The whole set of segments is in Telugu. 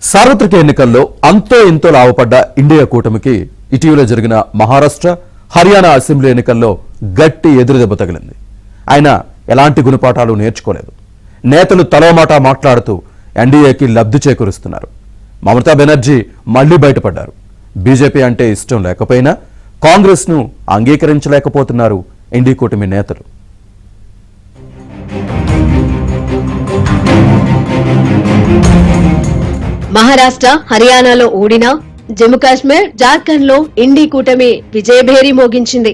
సార్వత్రిక ఎన్నికల్లో అంతో ఇంతో లాభపడ్డ ఇండియా కూటమికి ఇటీవల జరిగిన మహారాష్ట్ర, హర్యానా అసెంబ్లీ ఎన్నికల్లో గట్టి ఎదురుదెబ్బ తగిలింది. ఆయన ఎలాంటి గుణపాఠాలు నేర్చుకోలేదు. నేతలు తలోమాటా మాట్లాడుతూ ఎన్డీఏకి లబ్ధి చేకూరుస్తున్నారు. మమతా బెనర్జీ మళ్లీ బయటపడ్డారు. బీజేపీ అంటే ఇష్టం లేకపోయినా కాంగ్రెస్ ను అంగీకరించలేకపోతున్నారు ఇండి కూటమి నేతలు. మహారాష్ట్ర, హర్యానాలో ఓడినా జమ్మూ కాశ్మీర్, జార్ఖండ్ లో ఇండి కూటమి విజయభేరి మోగించింది.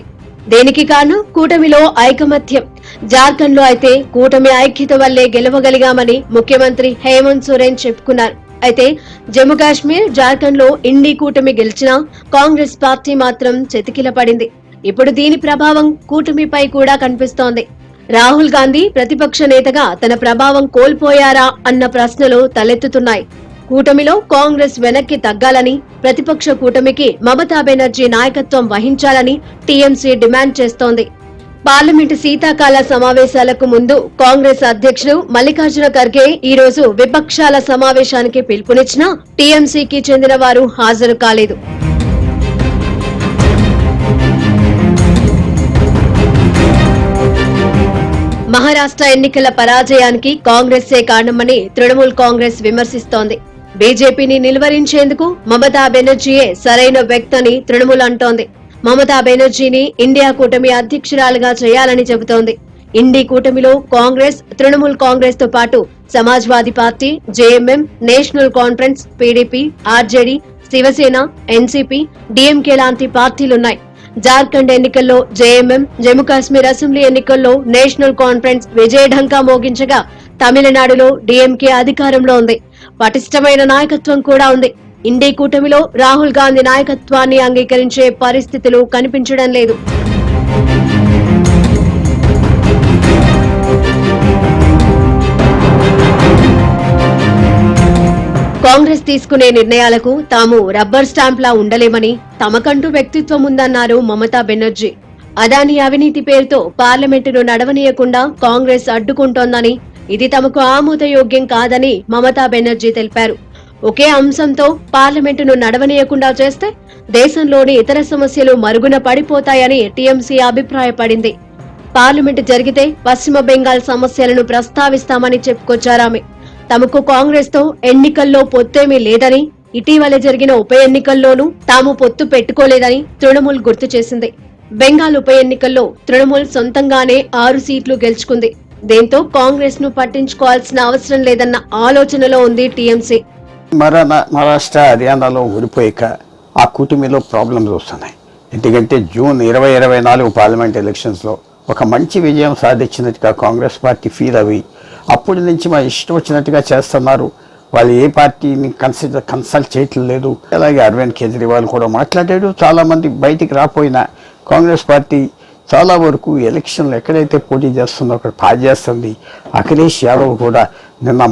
దేనికి కారణం కూటమిలో ఐకమత్యం. జార్ఖండ్ లో అయితే కూటమి ఐక్యత వల్లే గెలవగలిగామని ముఖ్యమంత్రి హేమంత్ సోరెన్ చెప్పుకున్నారు. అయితే జమ్మూ కాశ్మీర్, జార్ఖండ్ లో ఇండి కూటమి గెలిచినా కాంగ్రెస్ పార్టీ మాత్రం చతికిల పడింది. ఇప్పుడు దీని ప్రభావం కూటమిపై కూడా కనిపిస్తోంది. రాహుల్ గాంధీ ప్రతిపక్ష నేతగా తన ప్రభావం కోల్పోయారా అన్న ప్రశ్నలు తలెత్తుతున్నాయి. కూటమిలో కాంగ్రెస్ వెనక్కి తగ్గాలని, ప్రతిపక్ష కూటమికి మమతా బెనర్జీ నాయకత్వం వహించాలని టీఎంసీ డిమాండ్ చేస్తోంది. పార్లమెంటు శీతాకాల సమావేశాలకు ముందు కాంగ్రెస్ అధ్యక్షుడు మల్లికార్జున ఖర్గే ఈ రోజు విపక్షాల సమావేశానికి పిలుపునిచ్చినా టీఎంసీకి చెందిన వారు హాజరు కాలేదు. మహారాష్ట్ర ఎన్నికల పరాజయానికి కాంగ్రెస్సే కారణమని తృణమూల్ కాంగ్రెస్ విమర్శిస్తోంది. బీజేపీని నిలువరించేందుకు మమతా బెనర్జీయే సరైన వ్యక్తని తృణమూల్ అంటోంది. మమతా బెనర్జీని ఇండియా కూటమి అధ్యక్షురాలుగా చేయాలని చెబుతోంది. ఇండి కూటమిలో కాంగ్రెస్, తృణమూల్ కాంగ్రెస్ తో పాటు Samajwadi party, JMM, National Conference, PDP, RJD, Shivsena, NCP, DMK లాంటి పార్టీలున్నాయి. జార్ఖండ్ ఎన్నికల్లో జేఎంఎం, జమ్మూ కాశ్మీర్ అసెంబ్లీ ఎన్నికల్లో నేషనల్ కాన్ఫరెన్స్ విజయఢంకా మోగించగా తమిళనాడులో డీఎంకే అధికారంలో ఉంది. పటిష్టమైన నాయకత్వం కూడా ఉంది. ఇండి కూటమిలో రాహుల్ గాంధీ నాయకత్వాన్ని అంగీకరించే పరిస్థితులు కనిపించడం లేదు. కాంగ్రెస్ తీసుకునే నిర్ణయాలకు తాము రబ్బర్ స్టాంప్లా ఉండలేమని, తమకంటూ వ్యక్తిత్వం ఉందన్నారు మమతా బెనర్జీ. అదానీ అవినీతి పేరుతో పార్లమెంటును నడవనీయకుండా కాంగ్రెస్ అడ్డుకుంటోందని, ఇది తమకు ఆమోదయోగ్యం కాదని మమతా బెనర్జీ తెలిపారు. ఒకే అంశంతో పార్లమెంటును నడవనీయకుండా చేస్తే దేశంలోని ఇతర సమస్యలు మరుగున పడిపోతాయని టీఎంసీ అభిప్రాయపడింది. పార్లమెంటు జరిగితే పశ్చిమ బెంగాల్ సమస్యలను ప్రస్తావిస్తామని చెప్పుకొచ్చారామె. తమకు కాంగ్రెస్ తో ఎన్నికల్లో పొత్తేమీ లేదని, ఇటీవల జరిగిన ఉప ఎన్నికల్లోనూ తాము పొత్తు పెట్టుకోలేదని తృణమూల్ గుర్తు చేసింది. బెంగాల్ ఉప ఎన్నికల్లో తృణమూల్ సొంతంగానే 6 సీట్లు గెలుచుకుంది. దీంతో కాంగ్రెస్ ను పట్టించుకోవాల్సిన అవసరం లేదన్న ఆలోచనలో ఉంది టీఎంసీ. మహారాష్ట్ర, హర్యానాలో ఓడిపోయాక ఆ కూటమిలో ప్రాబ్లమ్స్ వస్తున్నాయి. ఎందుకంటే జూన్ 2024 పార్లమెంట్ ఎలక్షన్స్ లో ఒక మంచి విజయం సాధించినట్టుగా కాంగ్రెస్ పార్టీ ఫీల్ అవి అప్పటి నుంచి మా ఇష్టం వచ్చినట్టుగా చేస్తున్నారు. వాళ్ళు ఏ పార్టీని కన్సల్ట్ చేయట్లేదు. అలాగే అరవింద్ కేజ్రీవాల్ కూడా మాట్లాడాడు. చాలామంది బయటికి రాపోయినా కాంగ్రెస్ పార్టీ చాలా వరకు ఎలక్షన్లు ఎక్కడైతే పోటీ చేస్తుందో అక్కడ పాస్ చేస్తుంది. అఖిలేష్ యాదవ్ కూడా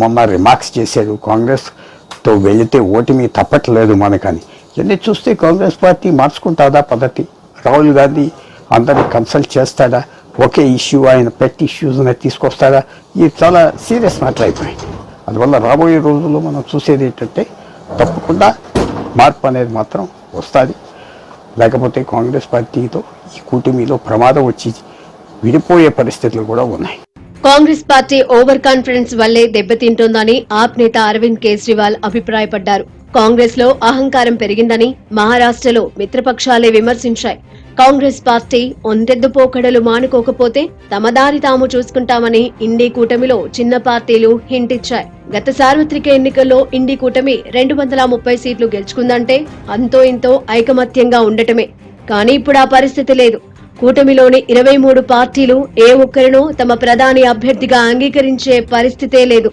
మొన్న రిమార్క్స్ చేశాడు, కాంగ్రెస్తో వెళితే ఓటమి తప్పట్లేదు మనకని. ఇవన్నీ చూస్తే కాంగ్రెస్ పార్టీ మార్చుకుంటాదా పద్ధతి? రాహుల్ గాంధీ అందరినీ కన్సల్ట్ చేస్తాడా? ఒకే ఇష్యూ ఆయన పెట్ ఇష్యూస్ తీసుకొస్తాడా? ఇది చాలా సీరియస్ మ్యాటర్ అయిపోయాయి. అందువల్ల రాబోయే రోజుల్లో మనం చూసేది ఏంటంటే తప్పకుండా మార్పు అనేది మాత్రం వస్తుంది. లేకపోతే కాంగ్రెస్ పార్టీతో ఈ కూటమిలో ప్రమాదం వచ్చి విడిపోయే పరిస్థితులు కూడా ఉన్నాయి. కాంగ్రెస్ పార్టీ ఓవర్ కాన్ఫిడెన్స్ వల్లే దెబ్బతింటోందని ఆప్ నేత అరవింద్ కేజ్రీవాల్ అభిప్రాయపడ్డారు. కాంగ్రెస్ లో అహంకారం పెరిగిందని మహారాష్ట్రలో మిత్రపక్షాలే విమర్శించాయి. కాంగ్రెస్ పార్టీ ఒంటెద్దు పోకడలు మానుకోకపోతే తమ దారి తాము చూసుకుంటామని ఇండి కూటమిలో చిన్న పార్టీలు హింట్ ఇచ్చాయి. గత సార్వత్రిక ఎన్నికల్లో ఇండి కూటమి 230 సీట్లు గెలుచుకుందంటే అంతో ఇంతో ఐకమత్యంగా ఉండటమే. కానీ ఇప్పుడు ఆ పరిస్థితి లేదు. కూటమిలోని 23 పార్టీలు ఏ ఒక్కరినో తమ ప్రధాని అభ్యర్థిగా అంగీకరించే పరిస్థితే లేదు.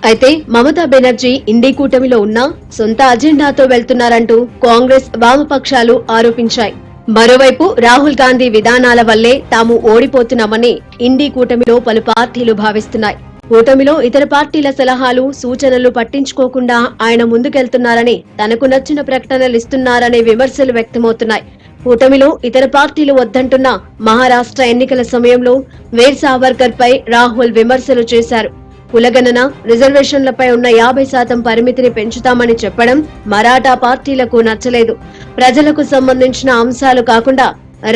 అయితే మమతా బెనర్జీ ఇండి కూటమిలో ఉన్నా సొంత అజెండాతో వెళ్తున్నారంటూ కాంగ్రెస్, వామపక్షాలు ఆరోపించాయి. మరోవైపు రాహుల్ గాంధీ విధానాల వల్లే తాము ఓడిపోతున్నామని ఇండి కూటమిలో పలు పార్టీలు భావిస్తున్నాయి. కూటమిలో ఇతర పార్టీల సలహాలు, సూచనలు పట్టించుకోకుండా ఆయన ముందుకెళ్తున్నారని, తనకు నచ్చిన ప్రకటనలు ఇస్తున్నారనే విమర్శలు వ్యక్తమవుతున్నాయి. కూటమిలో ఇతర పార్టీలు వద్దంటున్న మహారాష్ట్ర ఎన్నికల సమయంలో వీర్ సావర్కర్ పై రాహుల్ విమర్శలు చేశారు. కులగణన, రిజర్వేషన్లపై ఉన్న 50% పరిమితిని పెంచుతామని చెప్పడం మరాఠా పార్టీలకు నచ్చలేదు. ప్రజలకు సంబంధించిన అంశాలు కాకుండా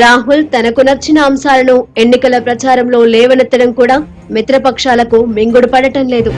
రాహుల్ తనకు నచ్చిన అంశాలను ఎన్నికల ప్రచారంలో లేవనెత్తడం కూడా మిత్రపక్షాలకు మింగుడు పడటం లేదు.